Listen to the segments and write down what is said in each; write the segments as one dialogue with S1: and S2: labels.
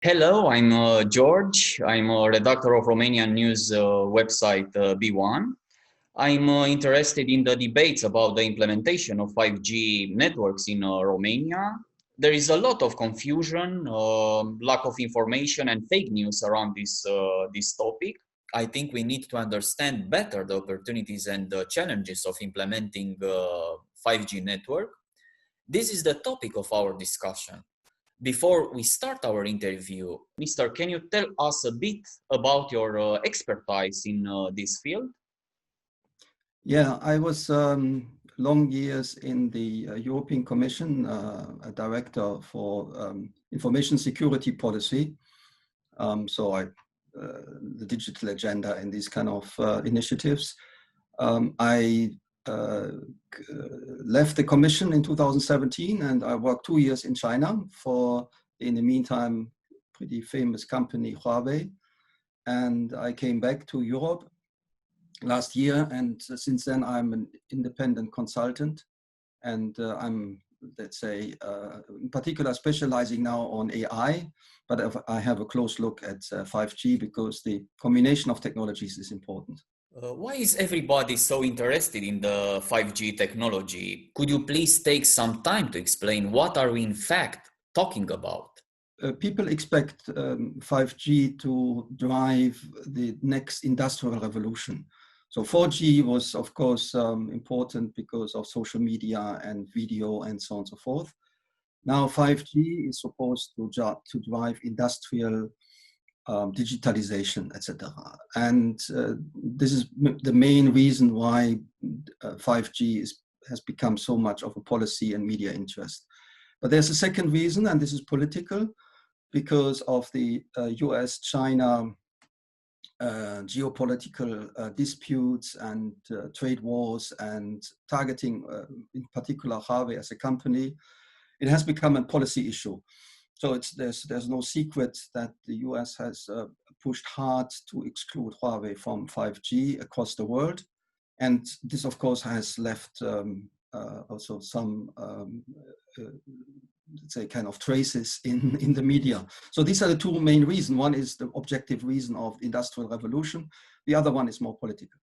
S1: Hello, I'm George. I'm a redactor of Romanian news website B1. I'm interested in the debates about the implementation of 5G networks in Romania. There is a lot of confusion, lack of information, and fake news around this topic. I think we need to understand better the opportunities and the challenges of implementing 5G network. This is the topic of our discussion. Before we start our interview, Mr. Can you tell us a bit about your expertise in this field?
S2: Yeah, I was long years in the European Commission, a director for information security policy. The digital agenda and these kind of initiatives. I left the commission in 2017 and I worked 2 years in China for, in the meantime, pretty famous company Huawei. And I came back to Europe last year, and since then I'm an independent consultant, and I'm, let's say, in particular specializing now on AI, but I have a close look at 5G because the combination of technologies is important.
S1: Why is everybody so interested in the 5G technology? Could you please take some time to explain what are we in fact talking about?
S2: People expect 5G to drive the next industrial revolution. So 4G was, of course, important because of social media and video and so on and so forth. Now 5G is supposed to drive industrial digitalization, etc. And this is the main reason why 5G has become so much of a policy and media interest. But there's a second reason, and this is political, because of the US-China geopolitical disputes and trade wars and targeting, in particular, Huawei as a company. It has become a policy issue. So there's no secret that the US has pushed hard to exclude Huawei from 5G across the world. And this, of course, has left also some let's say, kind of traces in the media. So these are the two main reasons. One is the objective reason of industrial revolution. The other one is more political.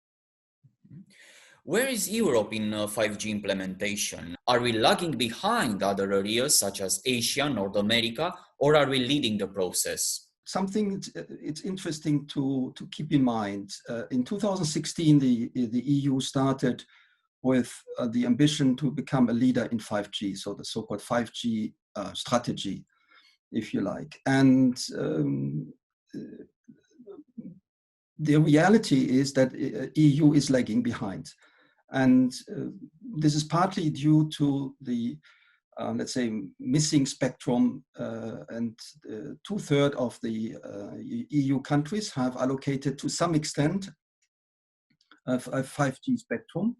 S1: Where is Europe in 5G implementation? Are we lagging behind other areas such as Asia, North America, or are we leading the process?
S2: Something it's interesting to keep in mind. In 2016, the EU started with the ambition to become a leader in 5G, so the so-called 5G strategy, if you like. And the reality is that EU is lagging behind. And this is partly due to the, let's say, missing spectrum, and 2/3 of the EU countries have allocated to some extent a 5G spectrum.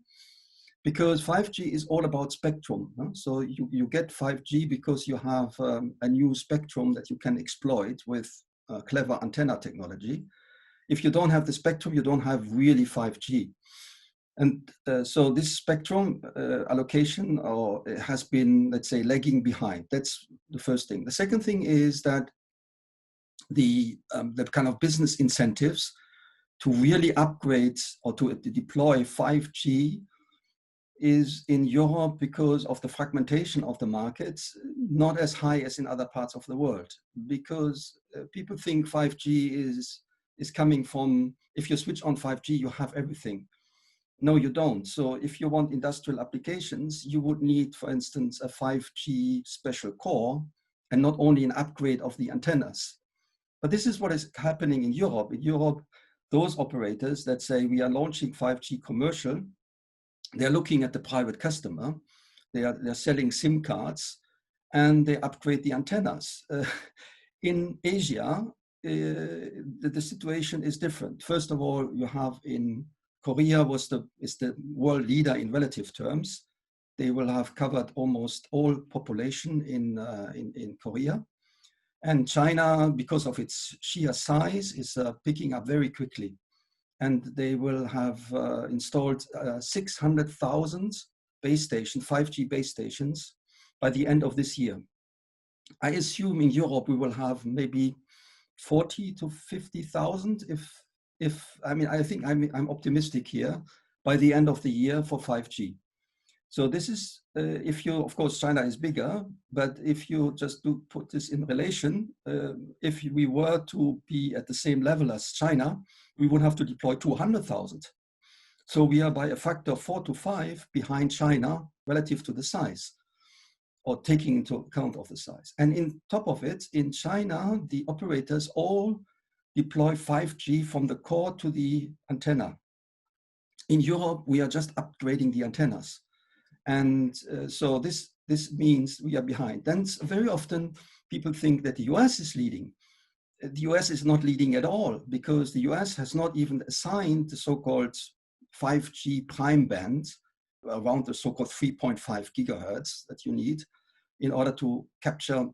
S2: Because 5G is all about spectrum. Huh? So you get 5G because you have a new spectrum that you can exploit with clever antenna technology. If you don't have the spectrum, you don't have really 5G. And so this spectrum allocation has been, let's say, lagging behind. That's the first thing. The second thing is that the kind of business incentives to really upgrade or to deploy 5G is in Europe, because of the fragmentation of the markets, not as high as in other parts of the world. Because people think 5G is coming from, if you switch on 5G, you have everything. No, you don't. So if you want industrial applications, you would need, for instance, a 5G special core, and not only an upgrade of the antennas. But this is what is happening in Europe. In Europe, those operators that say we are launching 5G commercial, they're looking at the private customer, they're selling SIM cards, and they upgrade the antennas. In Asia, the situation is different. First of all, you have in Korea is the world leader in relative terms. They will have covered almost all population in Korea. And China, because of its sheer size, is picking up very quickly. And they will have installed 600,000 base stations, 5G base stations, by the end of this year. I assume in Europe we will have maybe 40 to 50,000 if I mean, I think I'm optimistic here by the end of the year for 5G. So this is, if you, of course, China is bigger, but if you just do put this in relation, if we were to be at the same level as China, we would have to deploy 200,000. So we are by a factor 4 to 5 behind China relative to the size, or taking into account of the size. And in top of it, in China, the operators all deploy 5G from the core to the antenna. In Europe, we are just upgrading the antennas. And so this means we are behind. Then very often people think that the US is leading. The US is not leading at all, because the US has not even assigned the so-called 5G prime band around the so-called 3.5 gigahertz that you need in order to capture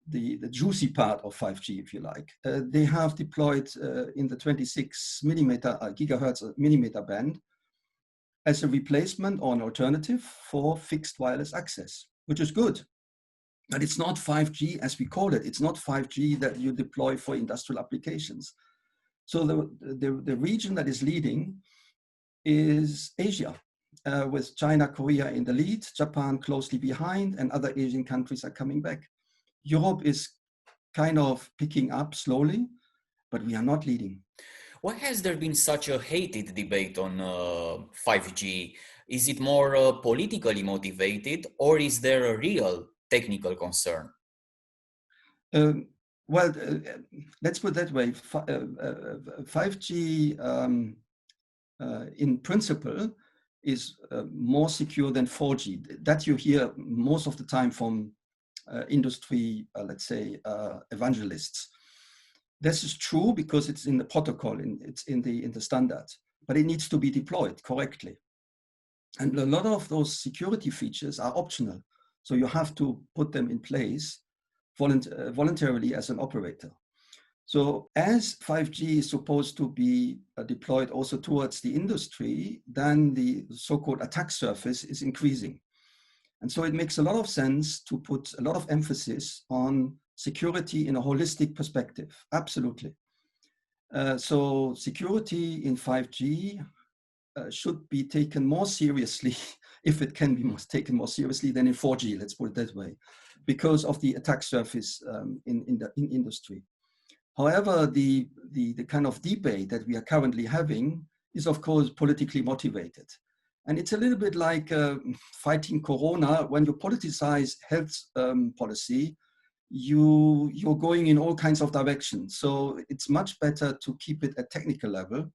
S2: the juicy part of 5G, if you like. They have deployed in the 26 gigahertz millimeter band as a replacement or an alternative for fixed wireless access, which is good. But it's not 5G as we call it. It's not 5G that you deploy for industrial applications. So the region that is leading is Asia, with China, Korea in the lead, Japan closely behind, and other Asian countries are coming back. Europe is kind of picking up slowly, but we are not leading.
S1: Why has there been such a heated debate on 5G? Is it more politically motivated, or is there a real technical concern?
S2: Well, let's put it that way. 5G in principle is more secure than 4G. That you hear most of the time from industry, let's say, evangelists. This is true because it's in the protocol, it's in the standard, but it needs to be deployed correctly. And a lot of those security features are optional. So you have to put them in place voluntarily as an operator. So as 5G is supposed to be deployed also towards the industry, then the so-called attack surface is increasing. And so it makes a lot of sense to put a lot of emphasis on security in a holistic perspective. Absolutely. So security in 5G should be taken more seriously, if it can be taken more seriously than in 4G, let's put it that way, because of the attack surface in industry. However, the kind of debate that we are currently having is, of course, politically motivated. And it's a little bit like fighting Corona. When you politicize health policy, you're going in all kinds of directions. So it's much better to keep it at technical level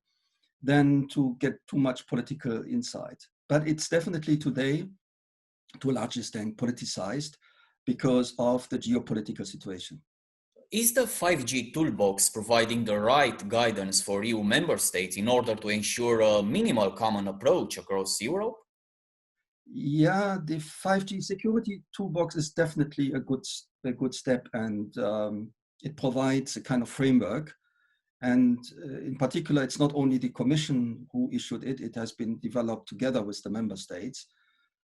S2: than to get too much political insight. But it's definitely today, to a large extent, politicized because of the geopolitical situation.
S1: Is the 5G toolbox providing the right guidance for EU member states in order to ensure a minimal common approach across Europe?
S2: Yeah, the 5G security toolbox is definitely a good step, and it provides a kind of framework. And in particular, it's not only the Commission who issued it, it has been developed together with the member states.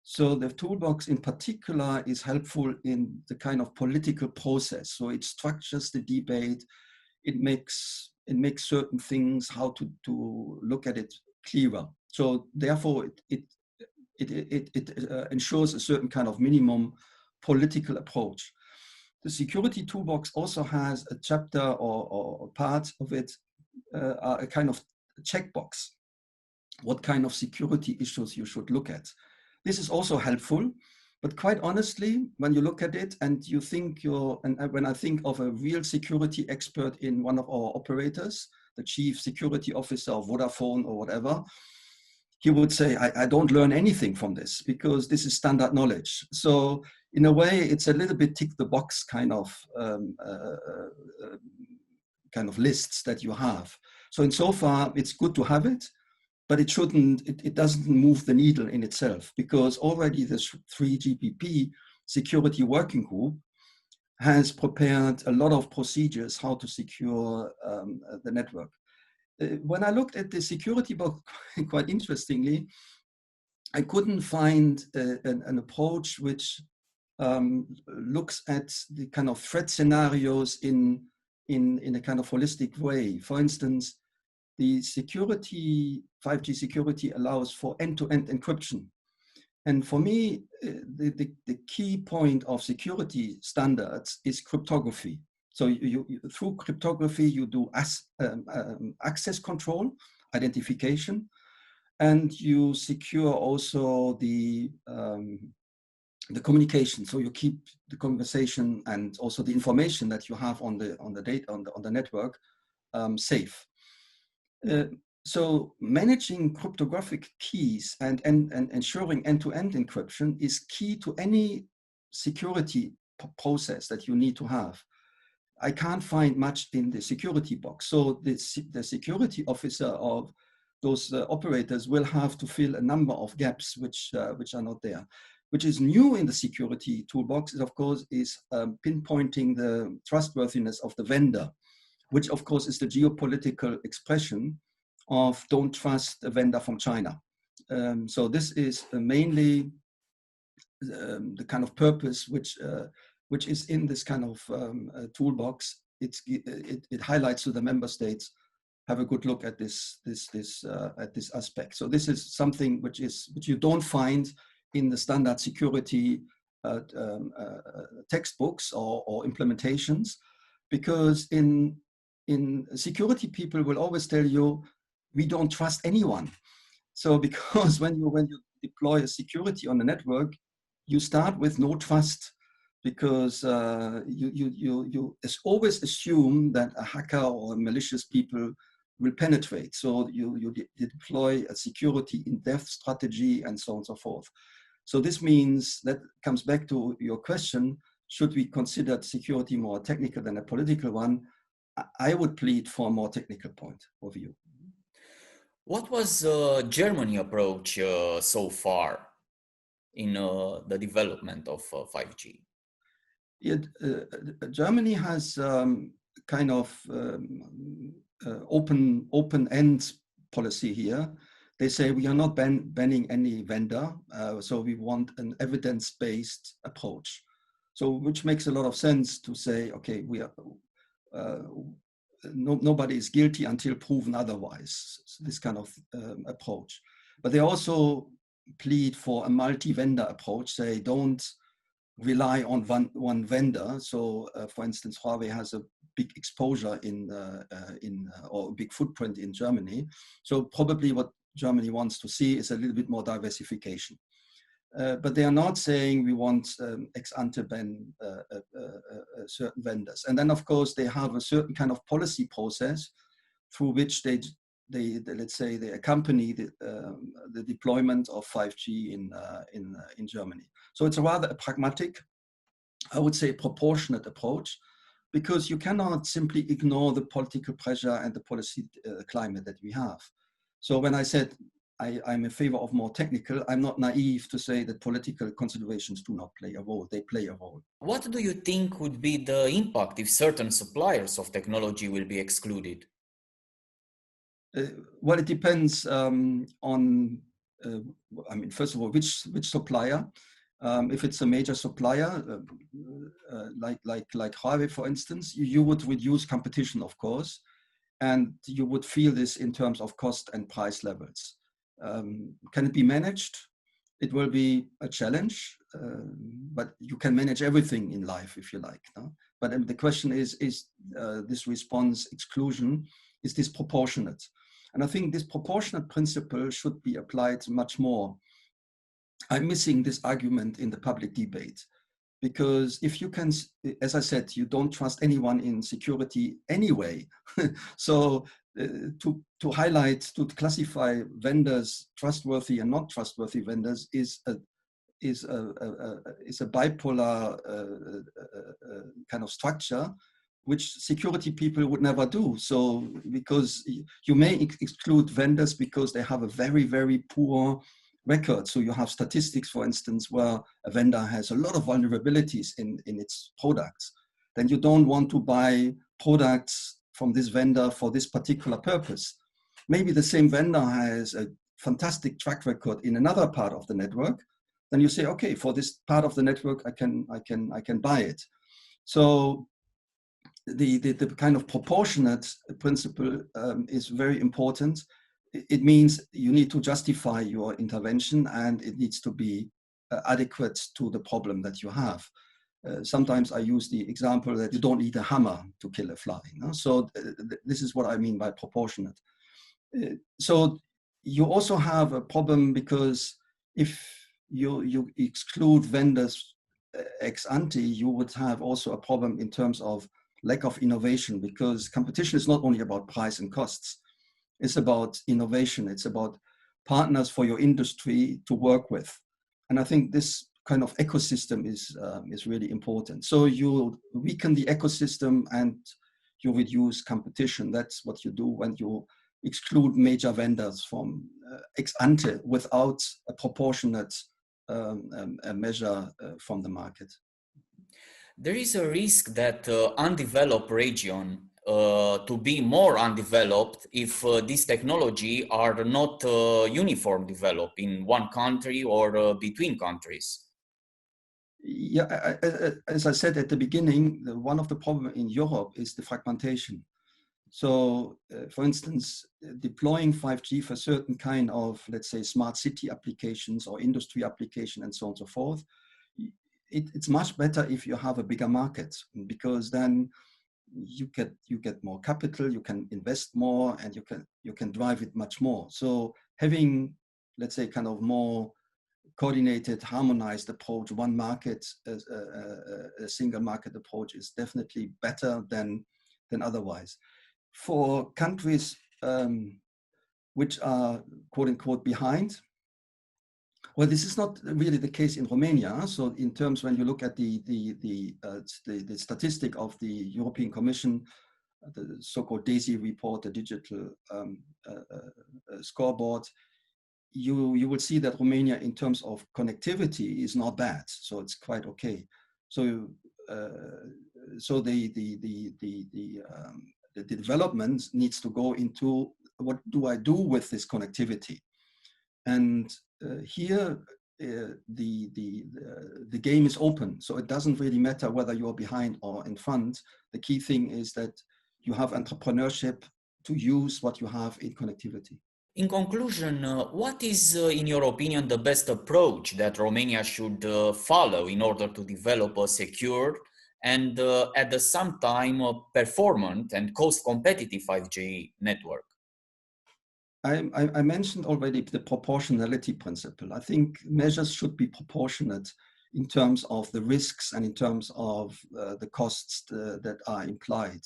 S2: So the toolbox in particular is helpful in the kind of political process. So it structures the debate. It makes certain things, how to look at it, clearer. So therefore, it ensures a certain kind of minimum political approach. The security toolbox also has a chapter or part of it, a kind of checkbox. What kind of security issues you should look at. This is also helpful, but quite honestly, when you look at it and you think when I think of a real security expert in one of our operators, the chief security officer of Vodafone or whatever, he would say, I don't learn anything from this because this is standard knowledge. So in a way, it's a little bit tick the box kind of lists that you have. So insofar, it's good to have it, but it doesn't move the needle in itself, because already the 3GPP security working group has prepared a lot of procedures how to secure the network. When I looked at the security book, quite interestingly, I couldn't find an approach which looks at the kind of threat scenarios in a kind of holistic way. For instance, the security, 5G security allows for end-to-end encryption. And for me, the key point of security standards is cryptography. So through cryptography, you do access control, identification, and you secure also the communication. So you keep the conversation and also the information that you have on the data on the network safe. So managing cryptographic keys and ensuring end-to-end encryption is key to any security process that you need to have. I can't find much in the security box. So the security officer of those operators will have to fill a number of gaps which are not there. Which is new in the security toolbox is, of course, pinpointing the trustworthiness of the vendor, which of course is the geopolitical expression of don't trust a vendor from China. So this is mainly the kind of purpose which is in this kind of toolbox. It highlights to the member states, have a good look at this aspect. So this is something which you don't find in the standard security textbooks or implementations, because in security, people will always tell you, we don't trust anyone. So because when you deploy a security on the network, you start with no trust, because you always assume that a hacker or malicious people will penetrate. So you deploy a security in-depth strategy and so on and so forth. So this means that comes back to your question, should we consider security more technical than a political one? I would plead for a more technical point of view.
S1: What was Germany's approach so far in the development of 5G?
S2: Germany has kind of open-end policy here. They say we are not banning any vendor, so we want an evidence-based approach. So which makes a lot of sense to say, okay, we are nobody is guilty until proven otherwise. So this kind of approach. But they also plead for a multi-vendor approach. Say don't rely on one vendor. So, for instance, Huawei has a big exposure or a big footprint in Germany. So probably what Germany wants to see is a little bit more diversification. But they are not saying we want ex ante ban certain vendors. And then, of course, they have a certain kind of policy process through which they let's say they accompany the deployment of 5G in Germany. So it's a rather pragmatic, I would say, proportionate approach, because you cannot simply ignore the political pressure and the policy climate that we have. So when I said I'm in favor of more technical, I'm not naive to say that political considerations do not play a role. They play a role.
S1: What do you think would be the impact if certain suppliers of technology will be excluded?
S2: Well, it depends on, I mean, first of all, which supplier. If it's a major supplier, like Huawei, for instance, you would reduce competition, of course, and you would feel this in terms of cost and price levels. Can it be managed? It will be a challenge, but you can manage everything in life if you like. No? But the question is this response exclusion is disproportionate? And I think this proportionate principle should be applied much more. I'm missing this argument in the public debate, because if you can, as I said, you don't trust anyone in security anyway. So to highlight, to classify vendors, trustworthy and not trustworthy vendors, is a bipolar kind of structure, which security people would never do. So because you may exclude vendors because they have a very, very poor record. So you have statistics, for instance, where a vendor has a lot of vulnerabilities in its products. Then you don't want to buy products from this vendor for this particular purpose. Maybe the same vendor has a fantastic track record in another part of the network. then you say, okay, for this part of the network, I can buy it. So the kind of proportionate principle is very important. It means you need to justify your intervention, and it needs to be adequate to the problem that you have. Sometimes I use the example that you don't need a hammer to kill a fly. No? So this is what I mean by proportionate. So you also have a problem because if you exclude vendors ex ante, you would have also a problem in terms of lack of innovation, because competition is not only about price and costs. It's about innovation. It's about partners for your industry to work with. And I think this kind of ecosystem is really important. So you weaken the ecosystem and you reduce competition. That's what you do when you exclude major vendors from ex ante without a proportionate measure from the market.
S1: There is a risk that undeveloped region to be more undeveloped if these technology are not uniform developed in one country or between countries.
S2: Yeah, as I said at the beginning, one of the problems in Europe is the fragmentation. So, for instance, deploying 5G for certain kind of, let's say, smart city applications or industry application and so on and so forth, it's much better if you have a bigger market, because then you get more capital, you can invest more, and you can drive it much more. So having, let's say, kind of more coordinated, harmonized approach, one market, a single market approach is definitely better than otherwise. For countries which are quote unquote behind, well, this is not really the case in Romania. So in terms, when you look at the statistic of the European Commission, the so-called DAISY report, the digital scoreboard, you will see that Romania, in terms of connectivity, is not bad. So it's quite okay. So so the development needs to go into what do I do with this connectivity, and here the game is open. So it doesn't really matter whether you're behind or in front. The key thing is that you have entrepreneurship to use what you have in connectivity.
S1: In conclusion, what is, in your opinion, the best approach that Romania should follow in order to develop a secure and at the same time performant and cost-competitive 5G network?
S2: I mentioned already the proportionality principle. I think measures should be proportionate in terms of the risks and in terms of the costs that are implied.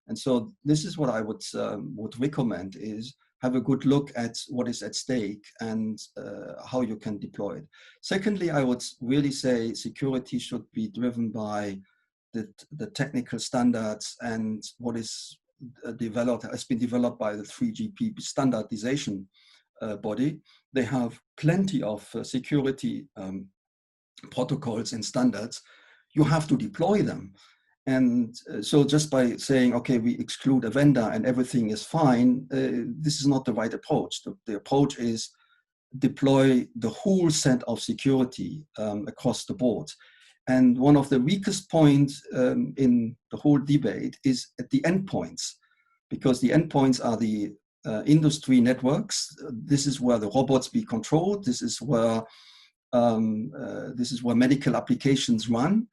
S2: And so this is what I would recommend, is have a good look at what is at stake and how you can deploy it. Secondly, I would really say security should be driven by the technical standards and what is has been developed by the 3GPP standardization body. They have plenty of security protocols and standards. You have to deploy them. And so just by saying, okay, we exclude a vendor and everything is fine, this is not the right approach. The approach is deploy the whole set of security across the board. And one of the weakest points in the whole debate is at the endpoints, because the endpoints are the industry networks. This is where the robots be controlled. This is where medical applications run.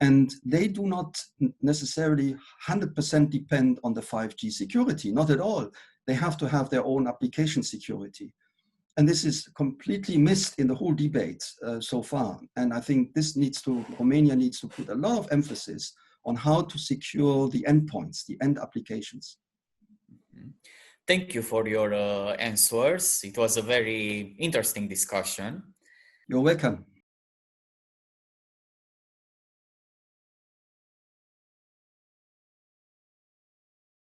S2: And they do not necessarily 100% depend on the 5G security, not at all. They have to have their own application security. And this is completely missed in the whole debate so far. And I think Romania needs to put a lot of emphasis on how to secure the endpoints, the end applications.
S1: Thank you for your answers. It was a very interesting discussion.
S2: You're welcome.